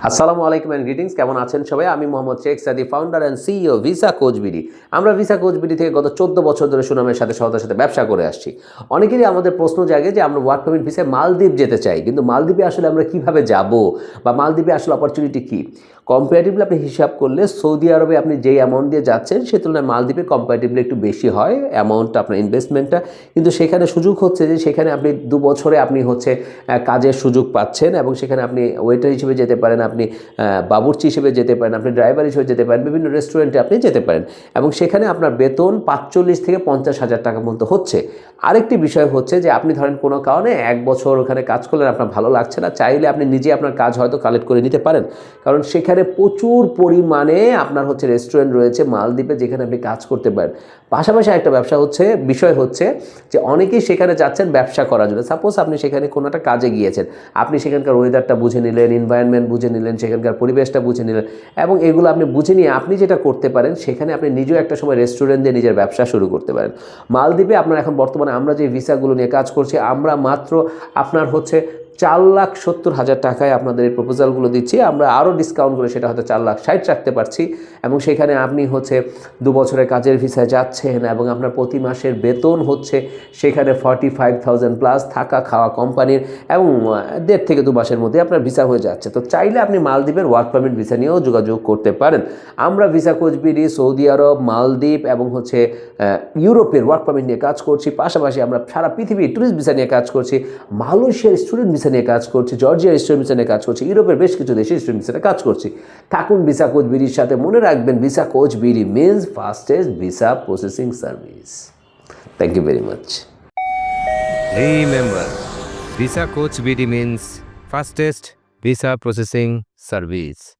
আসসালামু আলাইকুম and greetings. কেমন আছেন সবাই? আমি মোহাম্মদ শেখ সাদি, founder and CEO visa coach BD. আমরা ভিসা কোচ বিডি থেকে গত 14 বছর ধরে সুনামের সাথে সততার সাথে ব্যবসা করে আসছি। অনেকেরই আমাদের প্রশ্ন জাগে যে আমরা ওয়ার্ক পারমিট ভিসায় মালদ্বীপ যেতে চাই, কিন্তু মালদ্বীপে আসলে আমরা কিভাবে যাব বা মালদ্বীপে আসলে অপরচুনিটি কী? কম্পারেটিভলি আপনি হিসাব করলে সৌদি আরবে আপনি যেই অ্যামাউন্ট দিয়ে যাচ্ছেন সে তুলনায় মালদ্বীপে কম্পারেটিভলি একটু বেশি হয় অ্যামাউন্টটা, আপনার ইনভেস্টমেন্টটা। কিন্তু সেখানে সুযোগ হচ্ছে যে সেখানে আপনি 2 বছরে আপনি হচ্ছে কাজের সুযোগ পাচ্ছেন এবং সেখানে আপনি ওয়েটার হিসেবে যেতে পারেন, আপনি বাবুর্চি হিসেবে যেতে পারেন, আপনি ড্রাইভার হিসেবে যেতে পারেন, বিভিন্ন রেস্টুরেন্টে আপনি যেতে পারেন এবং সেখানে আপনার বেতন 45 থেকে 50,000 টাকা পর্যন্ত হচ্ছে। আরেকটি বিষয় হচ্ছে যে আপনি ধরেন কোনো কারণে 1 বছর ওখানে কাজ করলেন, আপনার ভালো লাগছে না, চাইলে আপনি নিজে আপনার কাজ হয়তো কালেক্ট করে নিতে পারেন, কারণ সেখানে প্রচুর পরিমাণে আপনার হচ্ছে রেস্টুরেন্ট রয়েছে মালদ্বীপে যেখানে আপনি কাজ করতে পারেন। পাশাপাশি একটা বিষয় হচ্ছে যে অনেকেই সেখানে যাচ্ছেন ব্যবসা করার জন্য। সাপোজ আপনি সেখানে কোনো একটা কাজে গিয়েছেন, আপনি সেখানকার ওয়েদারটা বুঝে নিলেন, এনভায়রনমেন্ট বুঝে নিলেন, সেখানকার পরিবেশটা বুঝে নিলেন এবং এগুলো আপনি বুঝে নিয়ে আপনি যেটা করতে পারেন সেখানে আপনি নিজেও একটা সময় রেস্টুরেন্ট দিয়ে নিজের ব্যবসা শুরু করতে পারেন। মালদ্বীপে আপনার এখন বর্তমানে আমরা যে ভিসাগুলো নিয়ে কাজ করছি, আমরা মাত্র আপনার হচ্ছে 4,70,000 টাকায় আপনাদের এই প্রপোজালগুলো দিচ্ছি। আমরা আরও ডিসকাউন্ট করে সেটা হয়তো 4,60,000 রাখতে পারছি এবং সেখানে আপনি হচ্ছে 2 বছরের কাজের ভিসায় যাচ্ছেন এবং আপনার প্রতি মাসের বেতন হচ্ছে সেখানে 45,000 প্লাস, থাকা খাওয়া কোম্পানির, এবং 1.5 থেকে 2 মাসের মধ্যে আপনার ভিসা হয়ে যাচ্ছে। তো চাইলে আপনি মালদ্বীপের ওয়ার্ক পারমিট ভিসা নিয়েও যোগাযোগ করতে পারেন। আমরা ভিসা কোচ বিডি সৌদি আরব, মালদ্বীপ এবং হচ্ছে ইউরোপের ওয়ার্ক পারমিট নিয়ে কাজ করছি। পাশাপাশি আমরা সারা পৃথিবীর ট্যুরিস্ট ভিসা নিয়ে কাজ করছি, মালয়েশিয়ার স্টুডেন্ট ভিসা নিয়ে কাজ করছি, জর্জিয়ার স্টুডেন্ট ভিসা নিয়ে কাজ করছি, ইউরোপের বেশ কিছু দেশে স্টুডেন্ট ভিসাতে কাজ করছি। থাকুন ভিসা কোচ বিডির সাথে। মনে রাখবেন, visa coach BD means fastest visa processing service. Thank you very much. Remember, Visa Coach BD means fastest visa processing service.